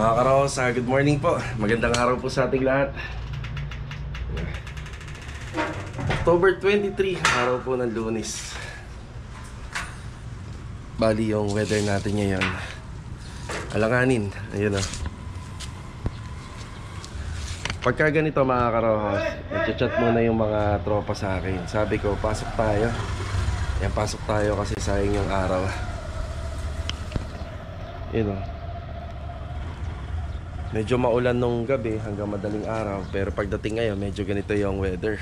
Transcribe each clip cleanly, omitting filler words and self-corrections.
Mga karosa, good morning po. Magandang araw po sa ating lahat. October 23, araw po ng Lunes. Bali yung weather natin ngayon, alanganin, ayun o. Pagka ganito mga karohos, nag-chat muna yung mga tropa sa akin. Sabi ko, pasok tayo. Yan, pasok tayo kasi sayang yung araw. Yun o. Medyo maulan nung gabi hanggang madaling araw, pero pagdating ngayon medyo ganito yung weather.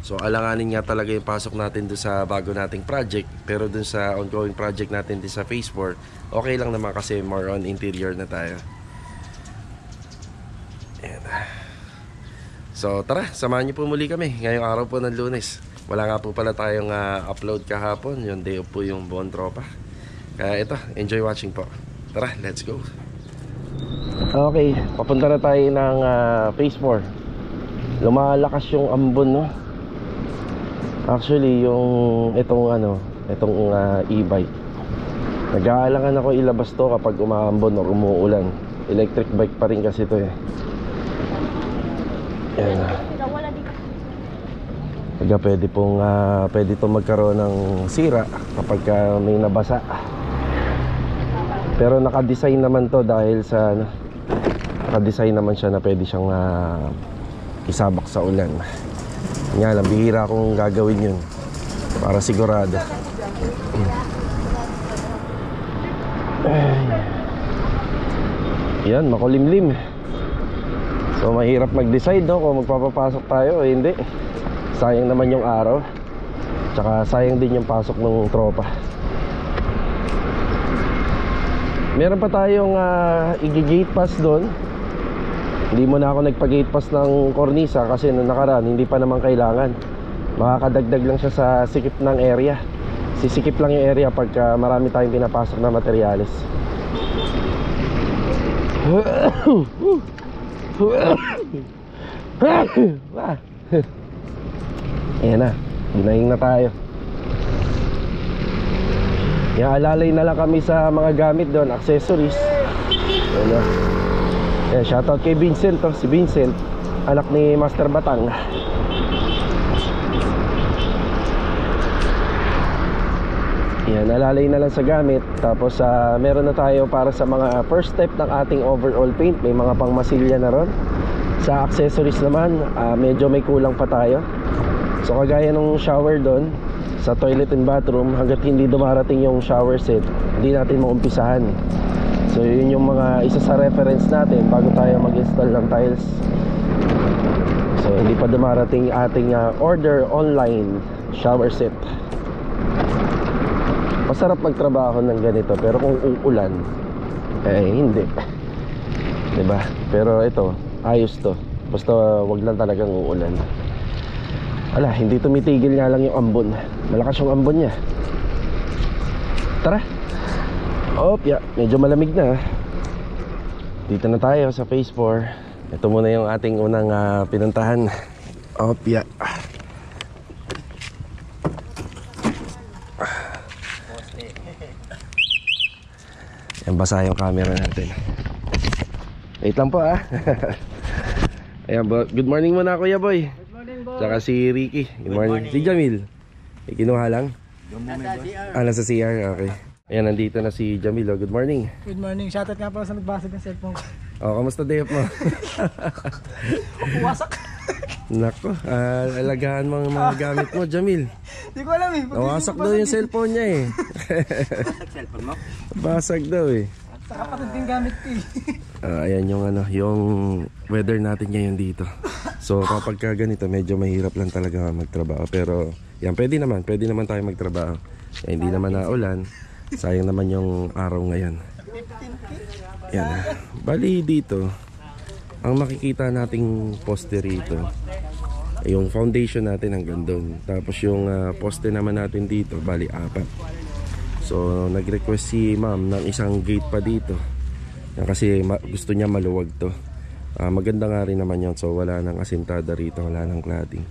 So alanganin nga talaga yung pasok natin doon sa bago nating project. Pero doon sa ongoing project natin din sa Phase 4, okay lang naman kasi more on interior na tayo. Ayan. So tara, samahan niyo po muli kami ngayong araw po ng Lunes. Wala nga po pala tayong upload kahapon, yung day off po yung buong tropa. Kaya ito, enjoy watching po. Tara, let's go. Okay, papunta na tayo ng Phase 4. Lumalakas yung ambon, no? Actually, yung itong e-bike, nag-aalangan ako ilabas to kapag umaambon o umuulan. Electric bike pa rin kasi to eh. Yan. Kaya pwede itong magkaroon ng sira kapag may nabasa. Pero naka-design naman to dahil sa naka-design naman siya na pwede siyang isabak sa ulan. Nga lang, bihira akong gagawin yun para sigurado. Yan, makulimlim. So mahirap mag-decide, no, kung magpapapasok tayo o hindi. Sayang naman yung araw. Tsaka sayang din yung pasok ng tropa. Meron pa tayong i-gate pass doon. Hindi mo na ako nagpa-gate pass ng cornisa kasi nung nakaraan hindi pa naman kailangan. Makakadagdag lang siya sa sikip ng area. Sisikip lang yung area pagka marami tayong pinapasok na materyales. Ayan na, ginahing na tayo. Alalay na lang kami sa mga gamit doon, accessories. Ayan, ayan, shoutout kay Vincent to. Si Vincent, anak ni Master Batang. Ayan, alalay na lang sa gamit. Tapos meron na tayo para sa mga first step ng ating overall paint. May mga pangmasilya na ron. Sa accessories naman, medyo may kulang pa tayo. So kagaya ng shower doon, sa toilet and bathroom, hanggat hindi dumarating yung shower set, hindi natin maumpisahan. So yun yung mga isa sa reference natin bago tayo mag-install ng tiles. So hindi pa dumarating ating order online shower set. Masarap magtrabaho ng ganito, pero kung uulan, eh hindi, diba? Pero ito, ayos to. Basta wag lang talagang uulan. Ala, hindi tumitigil nga lang yung ambon. Malakas yung ambon niya. Tara. Opya, medyo malamig na. Dito na tayo sa Phase 4. Ito muna yung ating unang pinuntahan. Opya. Yan, basa yung camera natin. Wait lang po Ayan, good morning muna Kuya Boy. Tsaka si Ricky. Good morning. Si Jamil. Kinuha lang? Nasa CR. Okay. Ayan, nandito na si Jamil. Good morning. Good morning. Shoutout nga pala sa nagbasag ng cellphone ko. Kamusta day off mo? Wasak. Nako, alagaan mo ang mga gamit mo, Jamil. Hindi ko alam eh. Nawasak daw yung cellphone niya eh. Cellphone mo? Basag daw eh. Sa kapatid din gamit ko eh. Ayan yung weather natin ngayon dito. So kapag ganito medyo mahirap lang talaga magtrabaho. Pero yan, pwede naman tayo magtrabaho. Hindi naman naulan. Sayang naman yung araw ngayon. Yan. Bali dito, ang makikita nating poste rito, yung foundation natin hanggang doon. Tapos yung poste naman natin dito, bali 4. So nag-request si ma'am ng isang gate pa dito. Yan, kasi gusto niya maluwag to. Maganda nga rin naman yun. So wala nang asintada rito, wala nang cladding.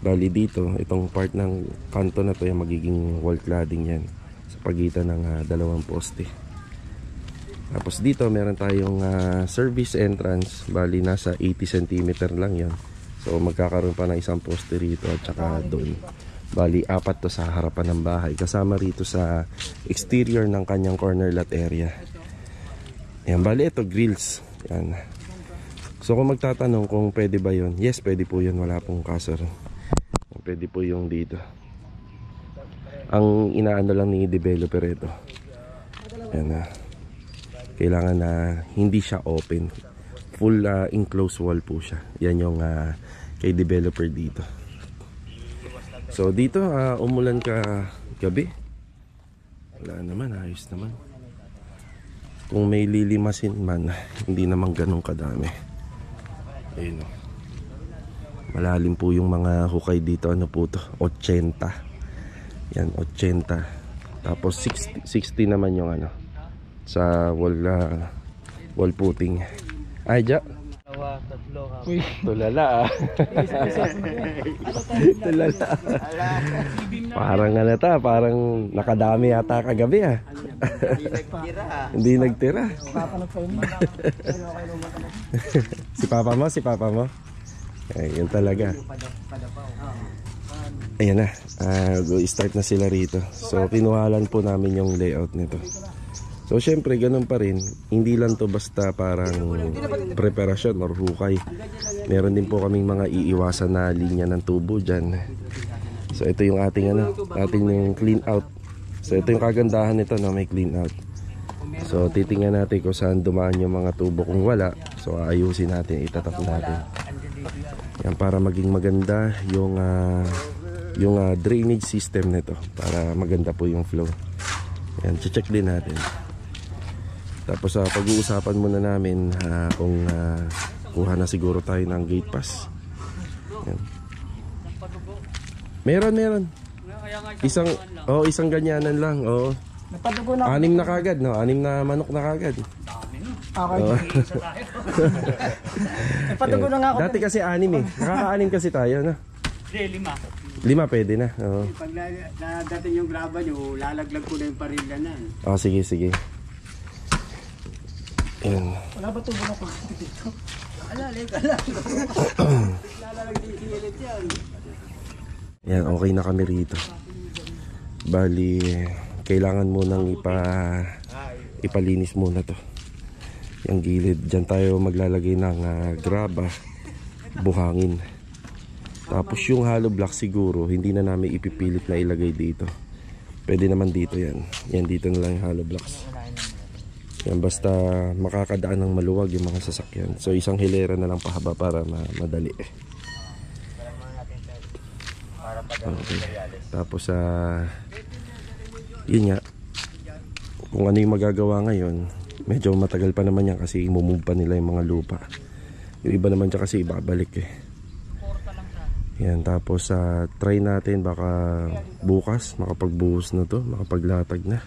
Bali dito, itong part ng kanto na to yung magiging wall cladding yan sa pagitan ng dalawang poste. Tapos dito meron tayong service entrance, bali nasa 80 cm lang yan. So magkakaroon pa ng isang poste rito at saka doon. Bali 4 to sa harapan ng bahay, kasama rito sa exterior ng kanyang corner lot area. Yan, bali ito grills. Yan. So kung magtatanong kung pwede ba yun, yes, pwede po yun, wala pong kaso. Pwede po yung dito. Ang inaano lang ni developer ito, yan na, kailangan na hindi siya open, full enclosed wall po siya. Yan yung kay developer dito. So dito umulan ka gabi, wala naman, ayos naman. Kung may lilimasin man, hindi naman ganun kadami. Ayun o, malalim po yung mga hukay dito. Ano po to? 80. Yan, 80. Tapos 60 naman yung ano sa wall putting. Ay, ja. Uy. Tulala Tulala. Parang ano ta, parang nakadami yata kagabi Hindi nagtira. Si papa mo? Ay, yun talaga. Ayan na, start na sila rito. So kinuhalan po namin yung layout nito. So syempre ganun pa rin, hindi lang to basta parang preparasyon or hukay. Meron din po kaming mga iiwasan na linya ng tubo dyan. So ito yung ating yung clean out. So ito yung kagandahan nito na may clean out. So titingnan natin kung saan dumaan yung mga tubo. Kung wala, so ayusin natin, itatap natin. Yan, para maging maganda yung drainage system nito, para maganda po yung flow. Yan, check din natin. Tapos pag-uusapan muna namin kung kuha na siguro tayo ng gate pass. Yan. Meron. Isang ganyanan lang. Oh. Napadugo na. 6 na kagad, no? 6 na manok na kagad. Okay. Napadugo na nga ako. Dati kasi 6 eh. Nakaka-6 kasi tayo, no? 5 pwede na. Oo. Pag nadating yung graba nyo, lalaglag ko na yung parila na. Oh, sige. Ayan. Wala ba tubo na kuryente dito? Lalaglag din silit yan. Yan, okay na kami rito. Bali, kailangan munang ipalinis muna to. Yung gilid, dyan tayo maglalagay ng graba, buhangin. Tapos yung hollow block siguro, hindi na namin ipipilit na ilagay dito. Pwede naman dito yan. Yan, dito na lang yung hollow blocks. Yan, basta makakadaan ng maluwag yung mga sasakyan. So isang hilera na lang pahaba para madali. Okay. Tapos yun nga, kung ano yung magagawa ngayon, medyo matagal pa naman yan kasi imumove pa nila yung mga lupa. Yung iba naman dyan kasi ibabalik Yan, tapos try natin baka bukas makapagbuhos na to, makapaglatag na.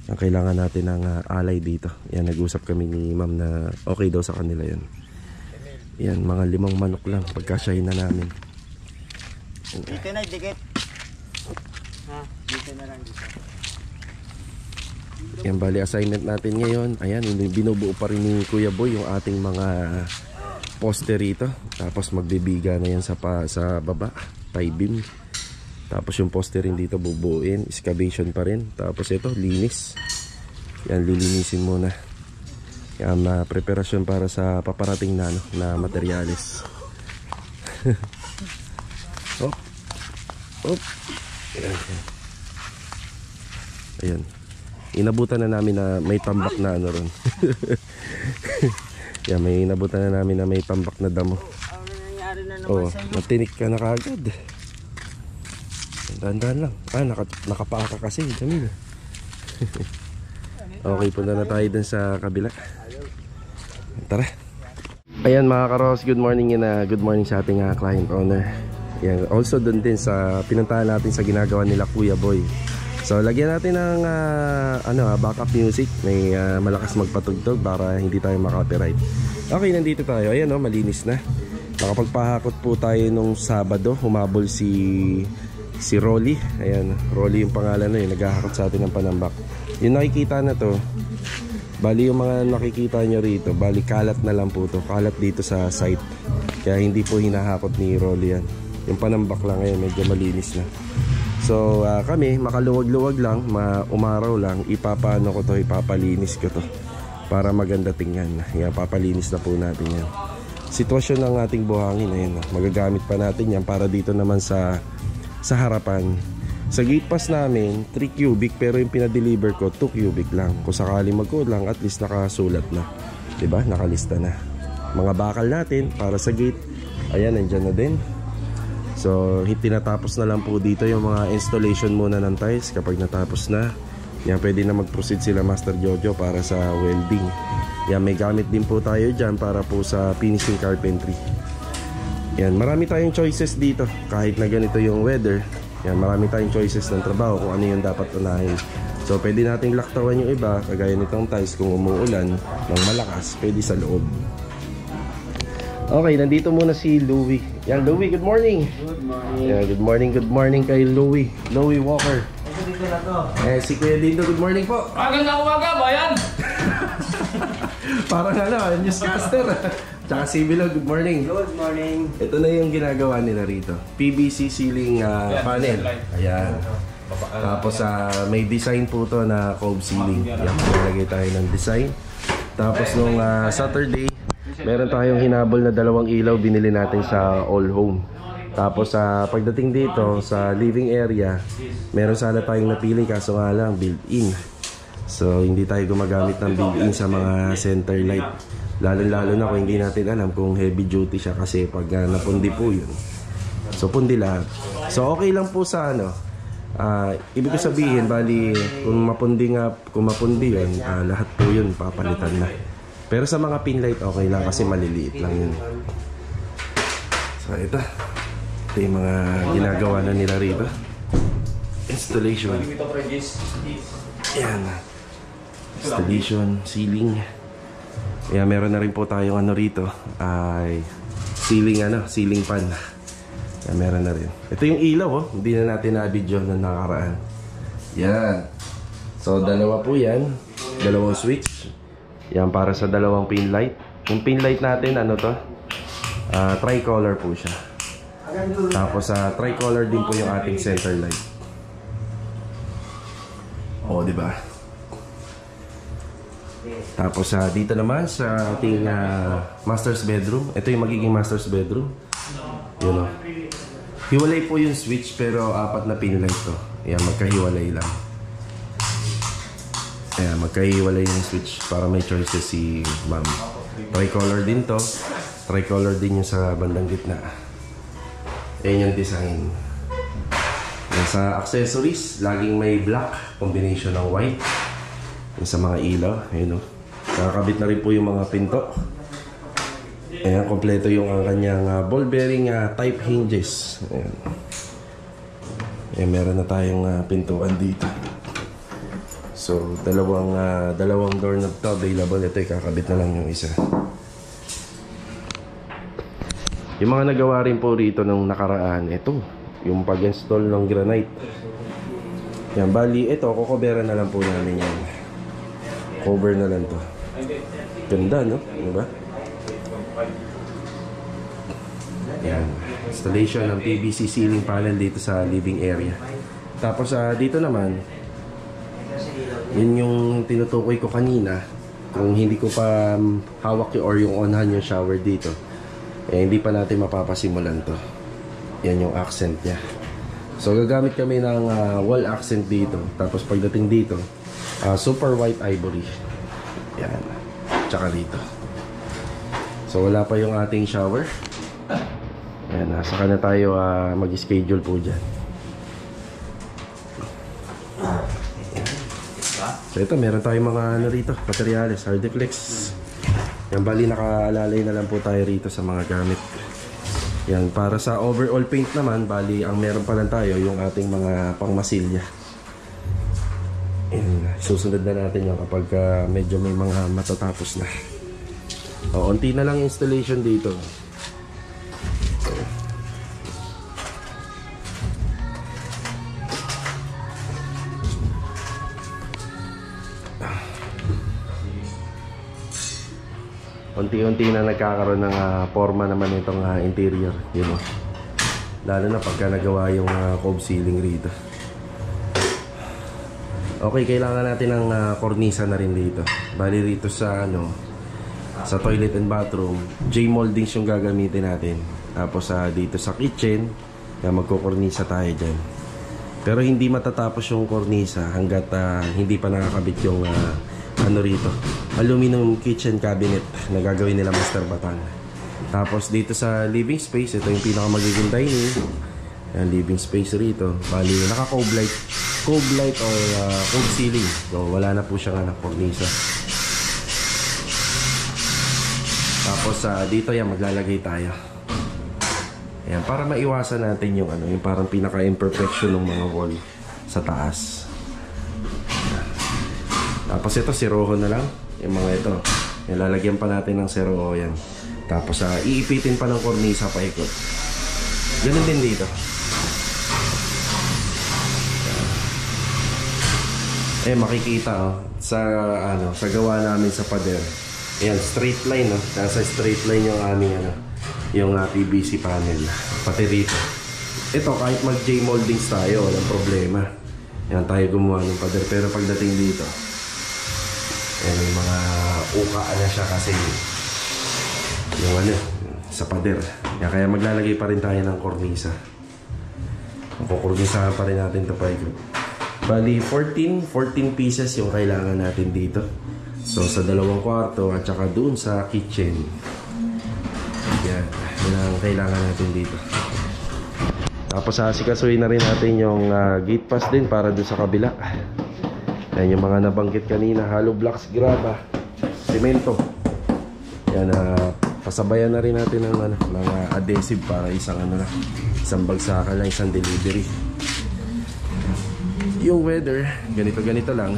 Ang kailangan natin ng alay dito. Yan, nag-usap kami ni ma'am na okay daw sa kanila yan. Yan, mga 5 manok lang pagkasyahin na namin. Dito na, dikit. Dito na lang dito. Yan, bali assignment natin ngayon. Ayan, binubuo pa rin ni Kuya Boy yung ating mga poste rito. Tapos magbibiga na yan sa baba, tie beam. Tapos yung poste rin dito bubuuin, excavation pa rin. Tapos ito, linis. Yan, lilinisin muna. Yan, preparasyon para sa paparating na materyales. Hop. Ayan. Inabutan na namin na may tambak na ron. Yan, may inabutan na namin na may tambak na damo. Oh, matinik ka na kagad. Dahan-dahan lang. Nakapaa ka kasi. Jamil. Okay, punta na tayo dun sa kabila. Tara. Ayan mga karos, good morning good morning sa ating client owner. Yan, also dun din sa pinuntahan natin sa ginagawa nila Kuya Boy. So lagyan natin ng backup music. May malakas magpatugtog para hindi tayo makapiright. Okay, nandito tayo. Ayan malinis na. Nakapagpahakot po tayo nung Sabado. Humabol si Rolly. Ayan, Rolly yung pangalan na yun. Naghahakot sa atin ng panambak. Yung nakikita na to, Bali yung mga nakikita nyo rito, bali kalat na lang po to. Kalat dito sa site. Kaya hindi po hinahakot ni Rolly yan. Yung panambak lang ngayon, medyo malinis na. So kami, makaluwag-luwag lang, umaraw lang, ipapano ko to, ipapalinis ko to. Para maganda tingnan. Yan, papalinis na po natin yan. Sitwasyon ng ating buhangin, ayun, magagamit pa natin yan para dito naman sa harapan. Sa gate pass namin, 3 cubic pero yung pinadeliver ko 2 cubic lang. Kung sakali magkulang, at least nakasulat na. Diba? Nakalista na. Mga bakal natin para sa gate, ayan, nandyan na din. So, tinatapos na lang po dito yung mga installation muna ng tiles. Kapag natapos na, yan, pwede na mag-proceed sila Master Jojo para sa welding. Yan, may gamit din po tayo dyan para po sa finishing carpentry. Yan, marami tayong choices dito. Kahit na ganito yung weather, yan, marami tayong choices ng trabaho kung ano yung dapat unahin. So pwede nating laktawan yung iba, kagaya nitong tiles kung umuulan ng malakas, pwede sa loob. Okay, nandito muna si Louie. Yan, Louie, good morning. Good morning. Yan, good morning kay Louie. Louie Walker. Dito na to. Si Kuya Dindo, good morning po. Magandang umaga, bayan! Parang newscaster. Tsaka si Bilo, good morning. Good morning. Ito na yung ginagawa nila rito. PVC ceiling panel. Ayan. Tapos may design po to na cove ceiling. Yan, nilagay tayo ng design. Tapos nung Saturday, meron tayong hinabol na 2 ilaw binili natin sa All Home. Tapos pagdating dito sa living area, meron sana tayong napili kaso nga lang built-in. So hindi tayo gumagamit ng built-in sa mga center light. Lalo na kung hindi natin alam kung heavy duty siya kasi pag napundi po yun. So pundi lahat. So okay lang po sa ibig ko sabihin, bali kung mapundi yun, lahat po yun papalitan na. Pero sa mga pin light okay lang kasi maliliit lang yun. So ito yung mga ginagawa na nila rito. Installation. Yan. Installation, ceiling. Kaya meron na rin po tayong rito ay ceiling pan. Kaya meron na rin. Ito yung ilaw hindi na natin na-video na nakaraan. Yan. So dalawa po yan. 2 switch. Yan para sa 2 pin light. Yung pin light natin tricolor po siya. Tapos tricolor din po yung ating center light. Di ba? Tapos dito naman sa ating master's bedroom. Ito yung magiging master's bedroom. Yun hiwalay po yung switch pero 4 na pin light to. Ayan, magkahiwalay lang. Ayan, magkahiwalay yung switch para may choices si ma'am. Tricolor din to. Tricolor din yung sa bandang gitna. Ayan yung design. Sa accessories, laging may black, combination ng white. Yung sa mga ilaw, ayun nakakabit na rin po yung mga pinto. Ayan, kompleto yung kanyang ball bearing type hinges. Ayan. Ayan, meron na tayong pintuan dito. So, dalawang doorknob to available. Ito, kakabit na lang yung isa. Yung mga nagawa rin po rito nung nakaraan, ito yung pag-install ng granite. Yan, bali ito, kukoberan na lang po namin yan. Cover na lang to. Ganda, no? Diba? Yan, installation ng PVC ceiling panel dito sa living area. Tapos dito naman, yun yung tinutukoy ko kanina. Kung hindi ko pa hawak or yung onhan yung shower dito, hindi pa natin mapapasimulan to. Yan yung accent niya. So gagamit kami ng wall accent dito. Tapos pagdating dito, super white ivory. Yan. Tsaka dito. So wala pa yung ating shower. Yan, saka na tayo mag-schedule po dyan. So ito, meron tayong mga rito, materials, hardeflex. Yan, bali nakaalalay na lang po tayo rito sa mga gamit. Yan, para sa overall paint naman, bali ang meron pa lang tayo yung ating mga pangmasilya. Yan, susunod na natin yung kapag medyo may mga matatapos na. Unti na lang installation dito. unti-unti na nagkakaroon ng forma naman itong interior, you know. Lalo na pagka nagawa yung cove ceiling rito. Okay, kailangan natin ng kornisa na rin dito. Bali rito sa sa toilet and bathroom, J-moldings yung gagamitin natin. Tapos dito sa kitchen, magkukornisa tayo dyan. Pero hindi matatapos yung kornisa hanggat hindi pa nakakabit yung rito, aluminum kitchen cabinet na gagawin nila Master Batang. Tapos dito sa living space, ito yung pinaka magiging dining. Yan, living space rito. Bali, naka-cove light or cove ceiling. So, wala na po siyang kornisa. Tapos dito yan, maglalagay tayo. Ayan, para maiwasan natin yung yung parang pinaka-imperfection ng mga wall sa taas. Tapos ito, siroho na lang. Yung mga ito. Lalagyan pa natin ng siroho yan. Tapos iipitin pa ng kornisa paikot. Ganun din dito. Makikita sa sa gawa namin sa pader. Ayan, straight line, no? Nasa straight line yung aming yung PVC panel. Pati rito. Ito, kahit mag J-moldings tayo, walang problema. Yan, tayo gumawa ng pader. Pero pagdating dito, may mga ukaan na siya kasi yung sa pader. Kaya maglalagay pa rin tayo ng kornisa. Kukornisahan pa rin natin ito pa ikot. Bali 14 pieces yung kailangan natin dito. So sa dalawang kwarto at saka doon sa kitchen. Yan ang kailangan natin dito. Tapos asikasuhin na rin natin yung gate pass din para doon sa kabila. Yan yung mga nabanggit kanina, hollow blocks, graba, semento. Yan, pasabayan na rin natin ng mga adhesive para isang isang bagsakan lang, isang delivery. Yung weather, ganito lang.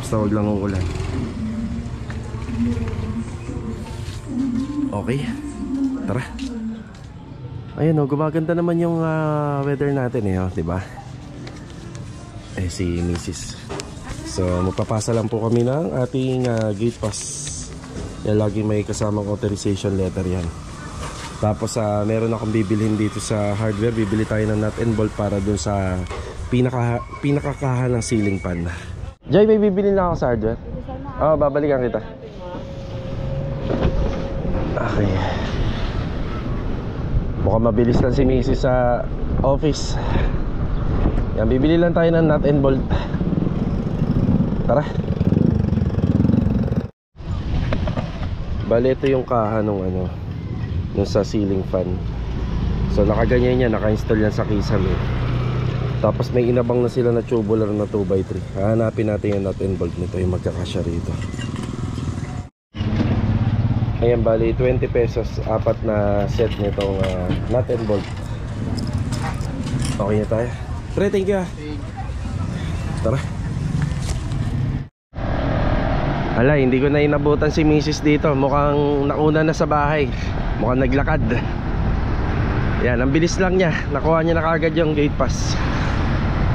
Basta huwag lang uulan. Okay, tara. Ayan gumaganda naman yung weather natin diba? Si Mrs. So, magpapasa lang po kami ng ating gate pass. Yan, lagi may kasamang authorization letter yan. Tapos, meron akong bibilhin dito sa hardware. Bibili tayo ng nut and bolt para dun sa pinakakahan ng ceiling fan. Jay, may bibili na ako sa hardware. Babalikan kita. Okay. Mukhang mabilis lang si Mrs. sa office. Yan, bibili lang tayo ng nut and bolt. Tara. Bale, ito yung kaha nung nung sa ceiling fan. So nakaganyan yan, naka-install yan sa kisame. Tapos may inabang na sila na tubular na 2x3. Hahanapin natin yung nut and bolt nito, yung magkakasya rito. Ayan, bali 20 pesos, apat na set nitong nut and bolt. Okay na tayo. Pre, thank you. Tara. Hala, hindi ko na inabutan si Mrs. dito. Mukhang nauna na sa bahay. Mukhang naglakad. Yan, ang bilis lang niya. Nakuha niya na kaagad yung gate pass.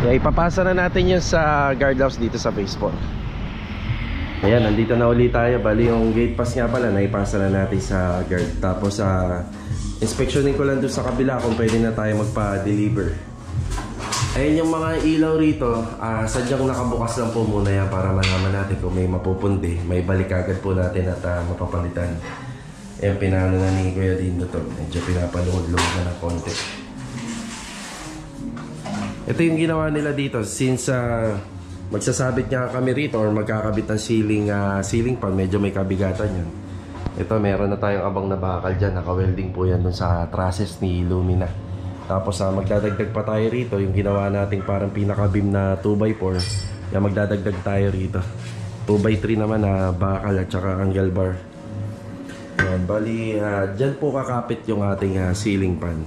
Yan, ipapasa na natin yun sa guardhouse dito sa phase 4. Ayan, nandito na ulit tayo. Bali yung gate pass nga pala, naipasa na natin sa guard. Tapos inspeksyonin ko lang doon sa kabila kung pwede na tayo magpa-deliver. Ayan yung mga ilaw rito, sadyang nakabukas lang po muna yan para malaman natin kung may mapupundi. May balik agad po natin at mapapalitan. Ayan, pinano na ni Kuya Dindo to. Medyo pinapaluhod-luhod na ng konti. Ito yung ginawa nila dito. Since magsasabit nga kami rito or magkakabit ng ceiling pan, medyo may kabigatan yan. Ito, meron na tayong abang na bakal dyan. Naka-welding po yan dun sa trusses ni Lumina. Tapos magdadagdag pa tayo rito. Yung ginawa nating parang pinaka-beam na 2x4. Yan, magdadagdag tayo rito. 2x3 naman na bakal at saka angle bar. Yan, bali dyan po kakapit yung ating ceiling pan.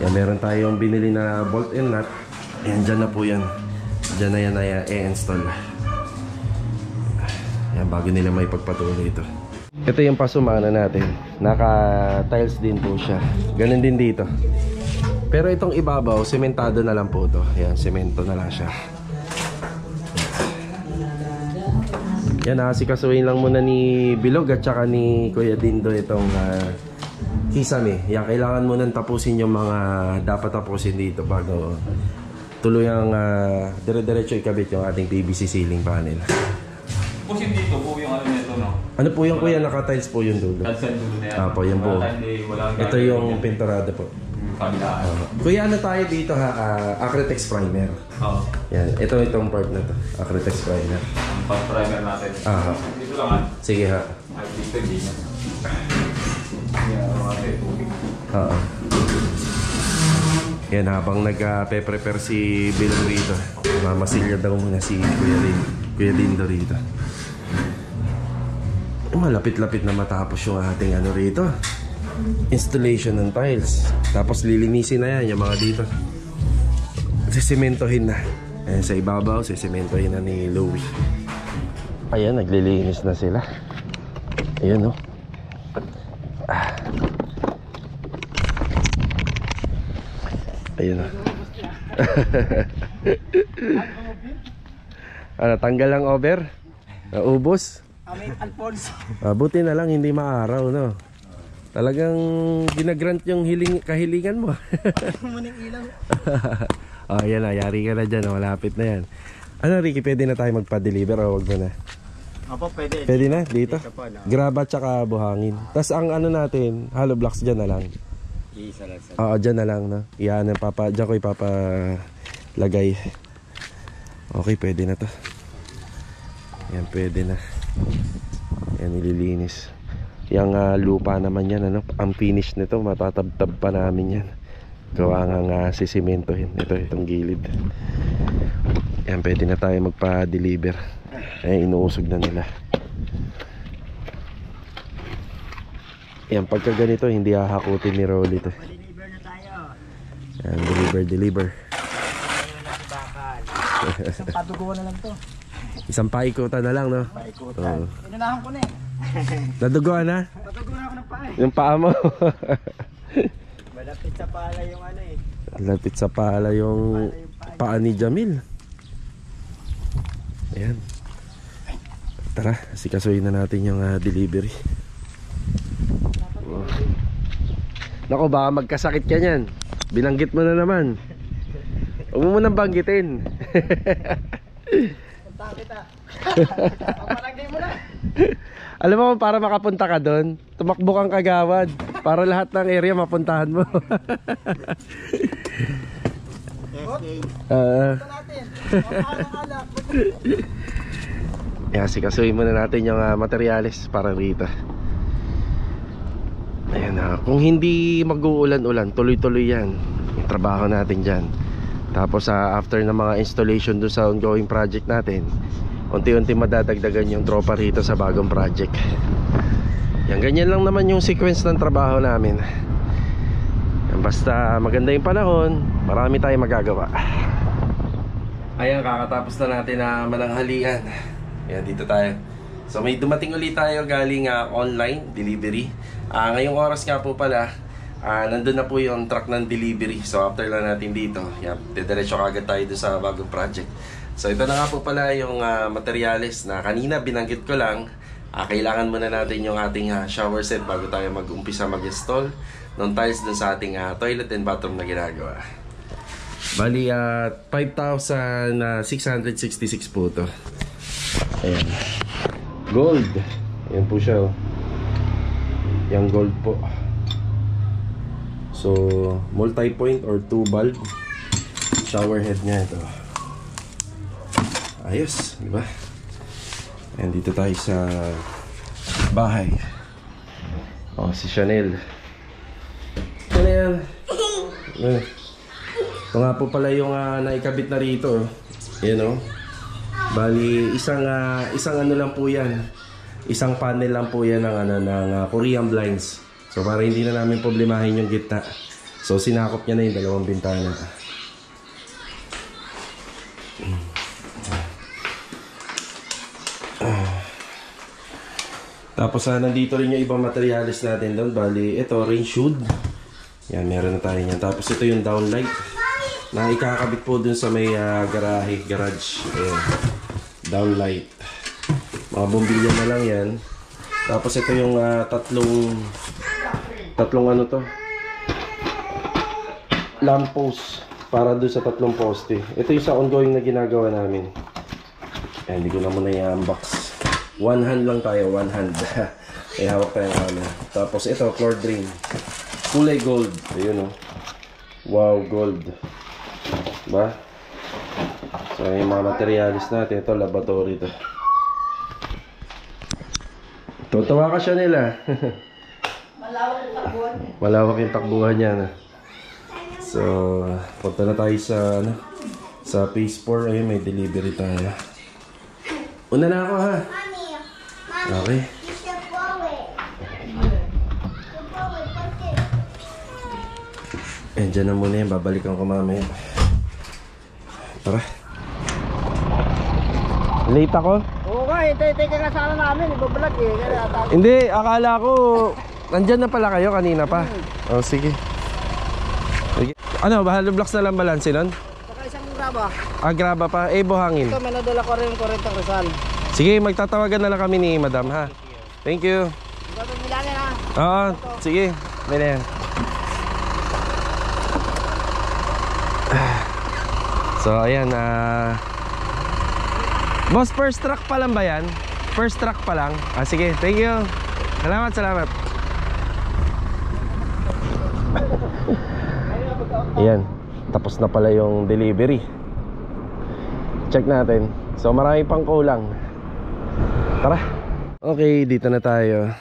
Yan, meron tayong binili na bolt and nut. Yan, dyan na po yan. Dyan na yan i-install. Yan, bago nila may pagpatuloy ito. Ito yung pasumana natin. Naka-tiles din po siya. Ganun din dito. Pero itong ibabaw, sementado na lang po ito. Yan, semento na lang siya. Yan, asikasuhin lang muna ni Bilog at saka ni Kuya Dindo itong kisame. Yan, kailangan muna tapusin yung mga dapat tapusin dito bago tuluyang dire-diretso ikabit yung ating PVC ceiling panel. Pusin dito po yung ano nito, no? Ano po yung kuya, naka-tiles po yung dulo? Tiles yung dulo na yan. Po, yan po. Ito yung pinturado po. Kuya, ano tayo dito ha? Acrytex primer. Oo. Yan, itong part na to. Acrytex primer. Ang pag-primer natin. Dito lang ha. Sige ha. Ay, dito hindi na. Yan, mga tubig. Oo. Yan, habang nag-prepare si Bilog rito, mamasilya daw muna si Kuya Dindo rito. Malapit-lapit na matapos yung ating ano rito, installation ng tiles. Tapos lilinisin na yan yung mga dito. Sisimentohin na. Ayan, sa ibabaw, sisimentohin na ni Louie. Ayan, naglilinis na sila. Ayan, no? Ayan, no? Ano, tanggal ang over? Naubos? Amin, Alfonso. Buti na lang hindi maaraw, no? Talagang ginagrant yung kahilingan mo. Muning ilaw. Oh, yan na, yari ka na dyan, malapit na yan. Ano, Ricky, pwede na tayo magpa-deliver o wag mo na? Opo, pwede. Pwede na, dito? Dito po, no? Graba tsaka buhangin. Tapos ang ano natin, hollow blocks dyan na lang. Isa lang sa... Oo, dyan na lang, no? Yan, dyan ko ipapalagay. Okay, pwede na to. Yan, pwede na. Yan, ililinis. Yung lupa naman yan, ano? Ang finish nito, matatabtab pa namin yan. Gawa nga sisimentohin. Itong gilid. Yan, pwede na tayo magpa-deliver. Ay, inuusog na nila. Yan, pagka ganito, hindi hahakutin ni Rolly to. Deliver na tayo. Yan, deliver. Isang paduguan na lang to. Isang paikutan na lang, no? Paikutan. Inunahan ko na eh. Naduguan na? Paduguan ako ng paa eh. Yung paa mo. Malapit sa pala yung ano eh. Lapit sa pala yung paa ni Jamil. Ayan. Tara, sikasuhin na natin yung delivery. Naku, baka magkasakit ka niyan. Binanggit mo na naman. Huwag mo munang banggitin. Punta kita. Papalagay mo na. Alam mo kung para makapunta ka doon, tumakbo kang kagawad para lahat ng area mapuntahan mo. Punta natin. Alak. Yan, sikasuhin muna natin yung materyales para rito. Ayan, kung hindi mag-uulan-ulan, tuloy-tuloy yan yung trabaho natin dyan. Tapos after ng mga installation doon sa ongoing project natin, unti-unti madadagdagan yung tropa rito sa bagong project. Yan, ganyan lang naman yung sequence ng trabaho namin. Yan, basta maganda yung panahon, marami tayong magagawa. Ayan, kakatapos na natin na mananghalian. Yan, dito tayo. So may dumating ulit tayo galing online delivery. Ngayong oras nga po pala, nandun na po yung truck ng delivery. So after lang natin dito, yan, didiretso kagad tayo doon sa bagong project. So ito na nga po pala yung materyales na kanina binanggit ko lang. Kailangan muna natin yung ating shower set bago tayo mag-umpisa mag-install ng tiles dun sa ating toilet and bathroom na ginagawa. Bali, 5,666 po ito. Ayan. Gold. Ayan po siya, oh. Yung gold po. So, multi-point or 2 bulb shower head niya ito. Ayos, di ba? Ayan, dito tayo sa bahay. Oh, si Chanel. Chanel. Ito nga po pala yung naikabit na rito. Ayan, oh. Bali, isang ano lang po yan. Isang panel lang po yan ng Korean blinds. So para hindi na namin problemahin yung gitna. So sinakop niya na yung dalawang bintana. Tapos nandito rin yung ibang materials natin doon. Bali, ito, rain shoot. Yan, meron na tayo yan. Tapos ito yung downlight na ikakabit po dun sa may garage. Ayan. Downlight. Mga bumbilya na lang yan. Tapos ito yung tatlong ano to, lamppost para doon sa tatlong poste. Ito yung sa ongoing na ginagawa namin. Hindi ko na muna i-unbox. One hand lang tayo, one hand. May hawak tayong camera. Tapos ito, floor drain. Kulay gold. Ayun o. Wow, gold. Diba? So yung mga materialis natin. Ito, laboratory to. Tutuwa ka siya nila. Malawak yung takbuhan niya. No? So, punta na tayo sa sa phase 4. Ayun, may delivery tayo. Una na ako ha. Okay. Diyan na muna yan. Babalikan ko mamaya. Tara. Late ako? Oo nga, hintay-hintay ka nga sana namin. Ibablog eh. Hindi, akala ko nandyan na pala kayo kanina pa. Oh, sige. Ano, Hollow Blocks na lang balansin nun? Saka isang graba. Graba pa. Buhangin. Ito, may nadala ko rin yung 40 Rizal. Sige, magtatawagan na lang kami ni Madam ha. Thank you. Ito, bilangin ha. Oo, sige. May na yan. So, ayan. Boss, first truck pa lang ba yan? First truck pa lang? Sige, thank you. Salamat, salamat. Ayan, tapos na pala yung delivery. Check natin. So, marami pang kulang. Tara. Okay, dito na tayo.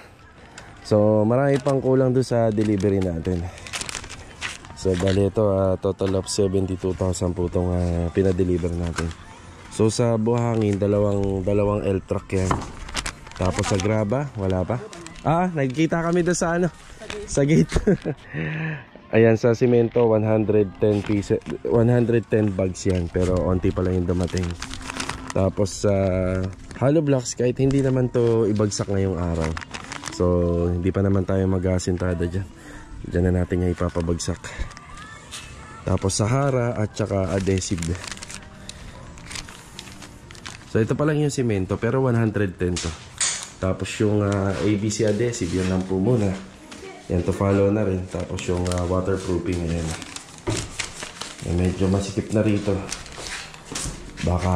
So, marami pang kulang doon sa delivery natin. So, bali ito, total of 72,000 po itong pinadeliver natin. So, sa buhangin, dalawang L-truck yan. Tapos sa graba, wala pa. Nagkita kami doon sa sa gate. Ayan, sa simento, 110 pieces, 110 bags yan. Pero onti pa lang yung dumating. Tapos sa hollow blocks, kahit hindi naman to ibagsak ngayong araw. So, hindi pa naman tayo mag-asintada dyan. Diyan na natin nga ipapabagsak. Tapos sahara at saka adhesive. So ito pa lang yung simento, pero 110 to. Tapos yung ABC adhesive, yun lang po muna. Yan, to follow na rin. Tapos yung waterproofing, ayan. Medyo masikip na rito. Baka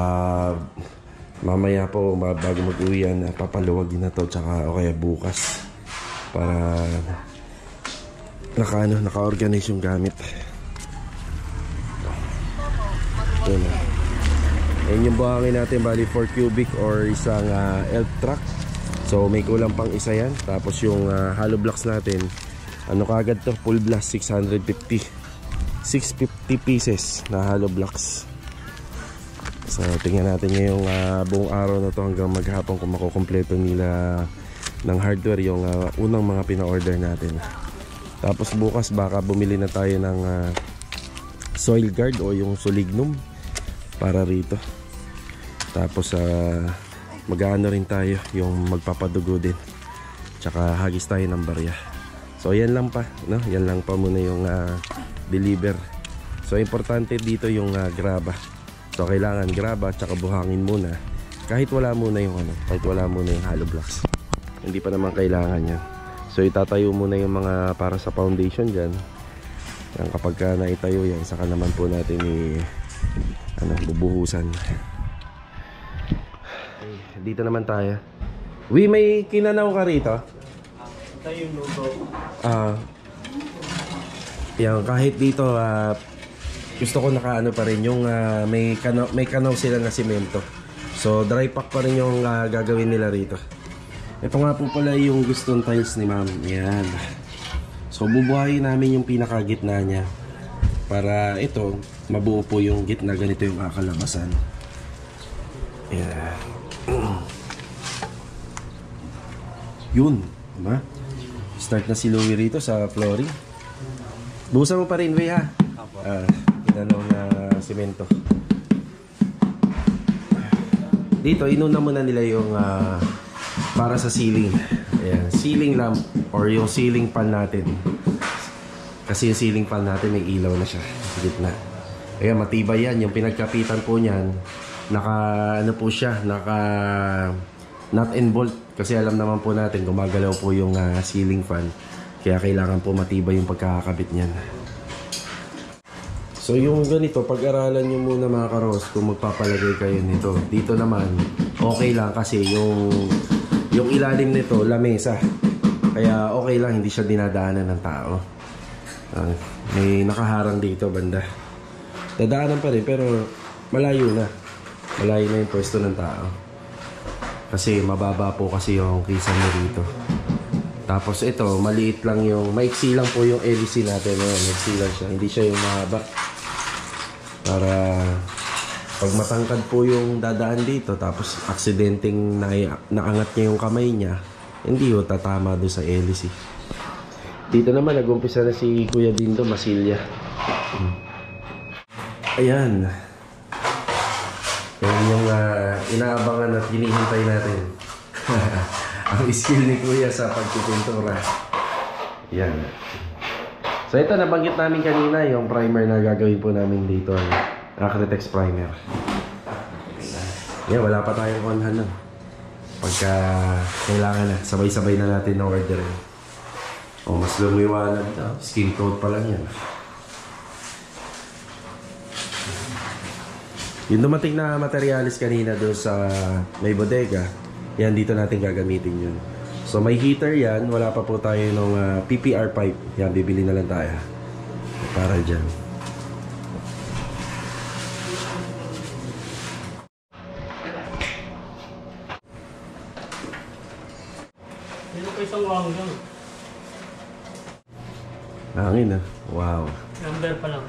mamaya po, bago mag-uwi yan, papaluwagin na to. Tsaka o kaya bukas. Para naka-organize yung gamit. Ayan na. Ayan yung buhangin natin, bali 4 cubic or isang elf truck. So may kulang pang isa yan. Tapos yung hollow blocks natin, kagad to, full blast, 650 pieces na hollow blocks. So tingnan natin ngayong buong araw na to hanggang maghapon kung makukompleto nila ng hardware yung unang mga pina-order natin. Tapos bukas baka bumili na tayo ng soil guard o yung solignum para rito. Tapos mag-aano rin tayo yung magpapadugo din. Tsaka hagis tayo ng barya. So yan lang pa, no? Yan lang pa muna yung deliver. So importante dito yung graba. So kailangan graba tsaka buhangin muna. Kahit wala muna yung kahit wala muna yung hollow blocks. Hindi pa naman kailangan yan. So itatayo muna yung mga para sa foundation dyan. Yan, kapag naitayo yan, saka naman po natin bubuhusan. Okay, dito naman tayo. May kinanaw ka rito? Ito yung logo. Yan, kahit dito gusto ko nakaano pa rin yung may kanaw sila na simento. So dry pack pa rin yung gagawin nila rito. Ito nga po pala yung gustong tiles ni ma'am. Yan. So bubuhayin namin yung pinakagitna niya para ito mabuo po yung gitna. Ganito yung kakalabasan. Yan. Yun, diba? Start na si Louie rito sa flooring. Buhusan mo pa rin, Way, ha? Inanaw na simento. Dito inuna muna nila yung para sa ceiling. Ayan, ceiling lamp or yung ceiling fan natin. Kasi yung ceiling fan natin may ilaw na siya sa gitna. Ayan, matibay yan. Yung pinagkapitan po niyan, naka nut and bolt. Kasi alam naman po natin, gumagalaw po yung ceiling fan. Kaya kailangan po matibay yung pagkakabit niyan. So yung ganito, pag-aralan nyo muna mga karos kung magpapalagay kayo nito. Dito naman, okay lang kasi yung ilalim nito, lamesa. Kaya okay lang, hindi siya dinadaanan ng tao. May nakaharang dito banda. Dadaanan pa rin pero malayo na. Malayo na yung pwesto ng tao. Kasi mababa po kasi yung kisame rito. Tapos ito, maliit lang yung, maiksi lang po yung LEC natin. Maiksi lang siya, hindi siya yung mahaba. Para pag matangkad po yung dadaan dito, tapos aksidenteng naangat niya yung kamay niya, hindi ho tatama doon sa LEC. Dito naman, nag-umpisa na si Kuya Dindo, masilya. Ayan. Yan yung inaabangan at hinihintay natin. Ang skill ni Kuya sa pagpipintura. Yan. So ito, nabanggit namin kanina yung primer na gagawin po namin dito. Acrytex primer. Yan, wala pa tayong onhan nun. Pagka kailangan na, sabay-sabay na natin na order. O, mas lumiwanag na. Skin coat pa lang yan. Yung dumating na materialis kanina doon sa may bodega, yan dito natin gagamitin yun. So may heater yan, wala pa po tayo ng PPR pipe. Yan, bibili na lang tayo. Para dyan. Dito pa isang wanggang. Hangin wow. Number pa lang.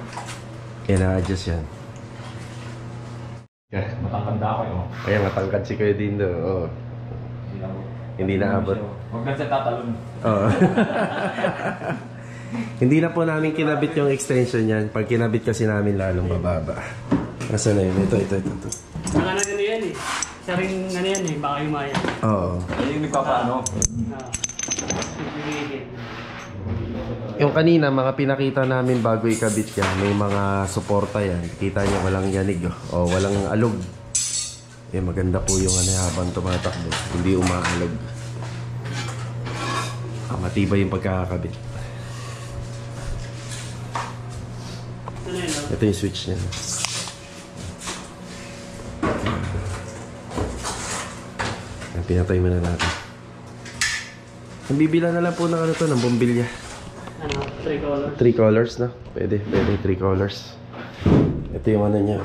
Yan, na-adjust yan. Matangkanda ako yun. Ayan, matangkad si Kuya Dindo. Oo. Hindi na abot. Huwag na siya tatalon. Oo. Hindi na po namin kinabit yung extension yan. Pag kinabit kasi namin lalong bababa. Nasaan na yun? Ito. Ang ano yan eh. Siya rin ano yan eh, baka yung maya. Oo. Yan yung nagpapaano. Yung kanina, mga pinakita namin bago ikabit yan, may mga suporta yan. Kita nyo, walang yanig o walang alog. Eh, maganda po yung habang tumatakbo. Hindi umaalog. Matibay yung pagkakabit. Ito yung switch niya. Pinatay mo na natin. Nabibila na lang po ng ng bombilya. Ano, 3 colors. 3 colors, no? Pwede 3 colors. Ito yung ano niya.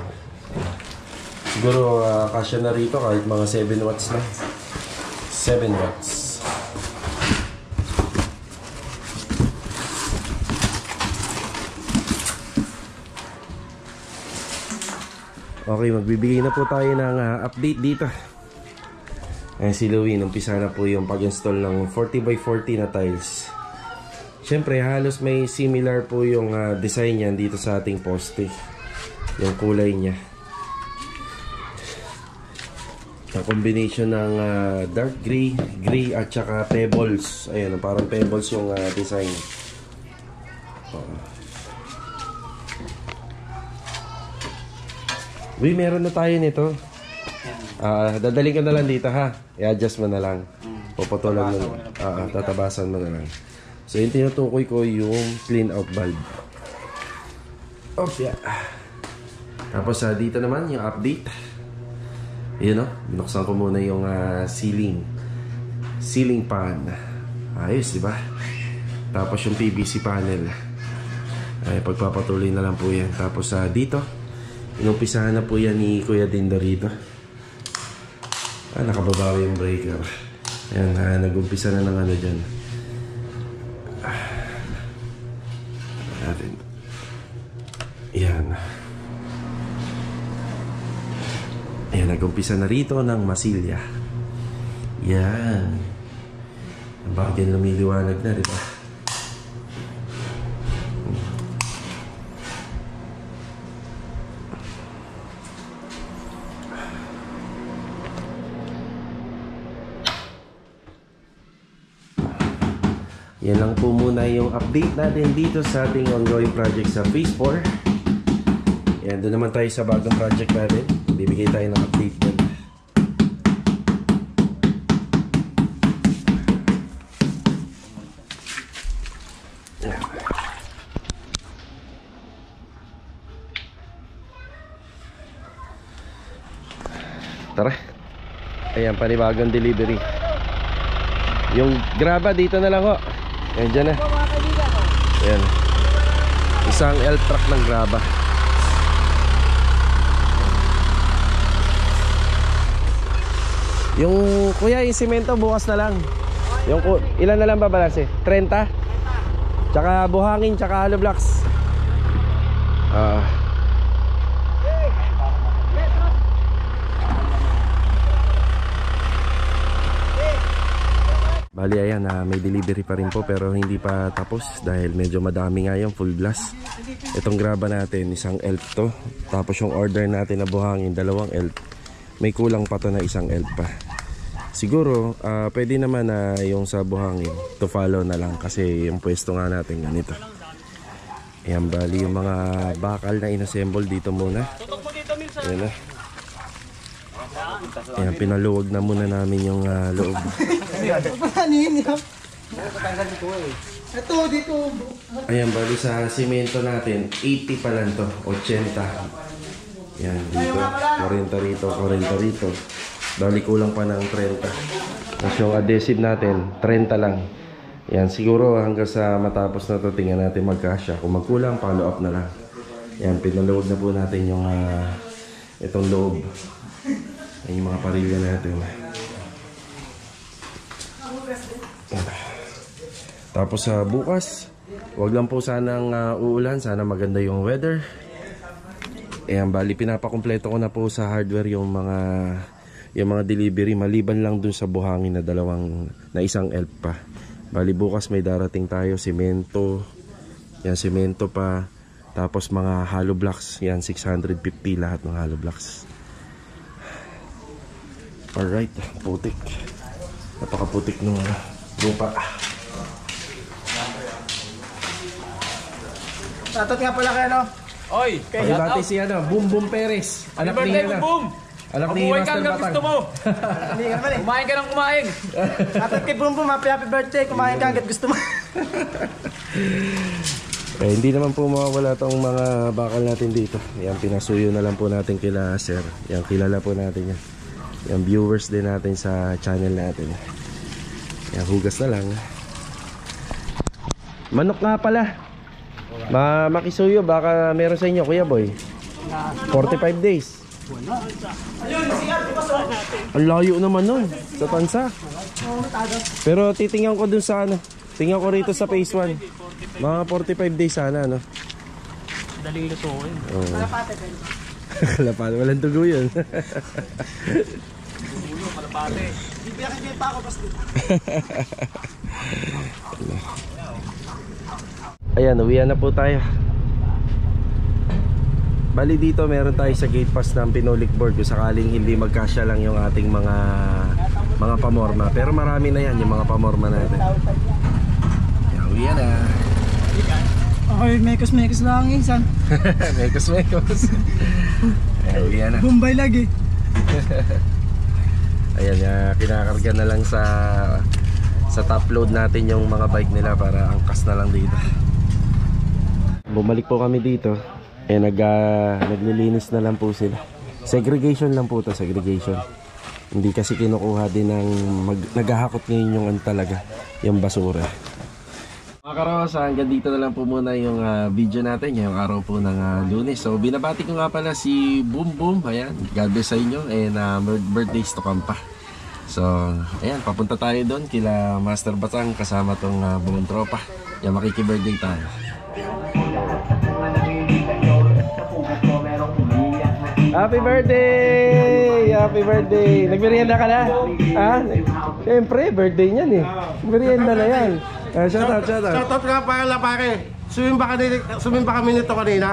Siguro kasya na rito kahit mga 7 watts na. 7 watts. Okay, magbibigay na po tayo ng update dito. Ayan si Louie, umpisa na po yung pag-install ng 40x40 na tiles. Siyempre, halos may similar po yung design niyan dito sa ating poste. Yung kulay niya. Ang combination ng dark gray, gray at saka pebbles. Ayan, parang pebbles yung design. Uy, meron na tayo nito. Dadaling ko na lang dito ha. I-adjust mo na lang. Puputulan mo na. Tatabasan mo na lang. So yung tinutukoy ko yung clean out valve. Okay. Tapos dito naman yung update. Yun o. Binuksan ko muna yung ceiling pan. Ayos, diba? Tapos yung PVC panel. Ay, pagpapatuloy na lang po yan. Tapos dito, inumpisahan na po yan ni Kuya Dindo rito. Nakababawi yung breaker. Ayan, nag-umpisa na ng ano dyan. Natin. Ayan. Ayan, nag-umpisa na rito ng masilya. Yan. Ang bagay lumiliwanag na, diba? Yan lang po muna yung update natin dito sa ating ongoing project sa Phase 4. Yan, doon naman tayo sa bagong project natin. Bibigay tayo ng update din. Tara. Ayan, panibagong delivery. Yung graba dito na lang ho. Ayan, dyan na. Ayan. Isang L truck ng graba. Yung kuya, yung simento bukas na lang. Yung ilan na lang ba balanse? 30? Tsaka buhangin, tsaka hollow blocks. Bali ayan, may delivery pa rin po pero hindi pa tapos dahil medyo madami nga yung full glass. Itong graba natin, isang elf to. Tapos yung order natin na buhangin, 2 elf. May kulang pa to na 1 elf pa. Siguro, pwede naman na yung sa buhangin to follow na lang kasi yung pwesto nga natin ganito. Ayan, bali yung mga bakal na inassemble dito muna. Ayan na. Ayan, pinaluwag na muna namin yung loob. Ayan, bali sa simento natin 80 pa lang to, 80. Ayan, dito 40 rito, 40 rito. Bali kulang pa ng 30. Tapos yung adhesive natin 30 lang. Ayan, siguro hanggang sa matapos na to tingnan natin magkasya. Kung magkulang, follow up na lang. Ayan, pinaluwag na po natin yung itong loob. Ayan yung mga parilya natin. Tapos bukas, wag lang po sanang uulan, sana maganda yung weather. Ayan, bali pinapakumpleto ko na po sa hardware yung mga delivery maliban lang dun sa buhangin na 1 elf pa. Bali bukas may darating tayo semento. Yan, semento pa. Tapos mga hollow blocks, yan 650 lahat ng hollow blocks. Alright, putik. Napakaputik ng lupa. Tatot nga pala kayo, no? Oy, Ay, dati si Boom Boom Perez. Anak ni birthday, Boom! Anak ni Mabuhay ka Master hanggang gusto Batang. mo. Hindi ka pala eh. Kumain ka ng kumain. Tatot kay Boom Boom, happy birthday. Kumain ka hanggat gusto mo. Hindi naman po mawawala tong mga bakal natin dito. Yan, pinasuyo na lang po natin kila Sir. Yan, kilala po natin yan. Yan, viewers din natin sa channel natin. Yan, hugas na lang. Manok nga pala. Makisuyo, baka meron sa inyo, Kuya Boy. 45 days. Ang layo naman nun sa tansa. Pero titingnan ko dun sa tingnan ko rito sa phase 1. Mga 45 days sana, no? Daling lutuin. Kalapate. Kalapate, walang dugo yun. Kalapate. Bibiyakit pa ako basta. Ayan, uwian na po tayo. Bali dito meron tayo sa gate pass ng Pinolik board kung sakaling hindi magkasya lang yung ating mga pamorma. Pero marami na yan yung mga pamorma natin. Ayan, uwian na. Okay, mekos lang insan. Mekos. Ayan, uwian na. Bombay lagi. Ayan, kinakarga na lang sa top load natin yung mga bike nila para angkas na lang dito. Bumalik po kami dito. Naglilinis na lang po sila. Segregation lang po to, segregation. Hindi kasi kinukuha din ng naghahakot ngayon yung talaga, yung basura. Mga karosa, hanggang dito na lang po muna yung video natin, yung araw po ng Lunes. So binabati ko nga pala si Boom Boom. Ayan, God bless sa inyo and birthdays to come pa. So ayan, papunta tayo doon kila Master Batang kasama tong buong tropa. Yan, makiki-birthday tayo. Happy birthday! Happy birthday! Nagmerienda ka na? Ha? Siyempre, birthday niyan eh. Merienda na yan. Shout out. Shoutout nga pala pare. Sumimba kami nito kanina.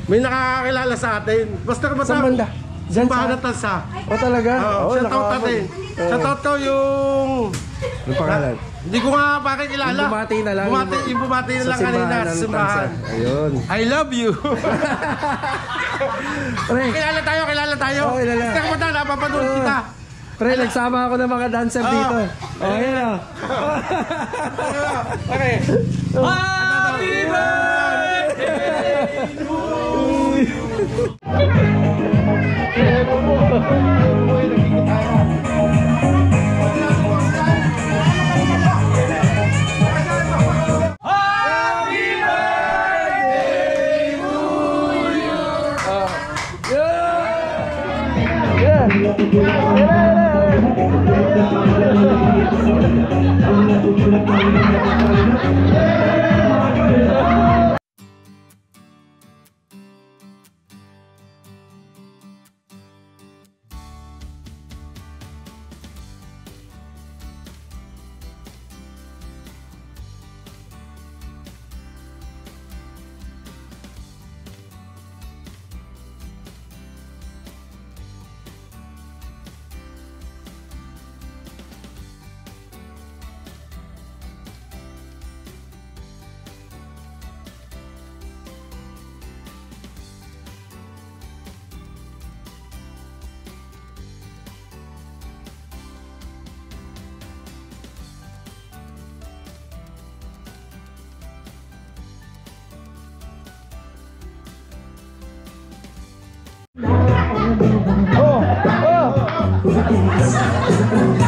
May nakakakilala sa atin. Basta ka ba Saan banda? Diyan Simbahan sa... ng Tansa. O talaga? Shoutout natin. Shoutout ko yung... Yung pangalan? Hindi ko nga pare kilala. Yung bumati na lang. Yung bumati na lang kanina sa simbahan. Ayun. I love you. Pre, kilala tayo. Oo, kilala. Basta ka ba napapanood kita. pre, nagsama ako ng mga dancer dito. O, ayan o. Okay. Happy birthday!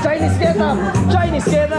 Chinese get up! Chinese get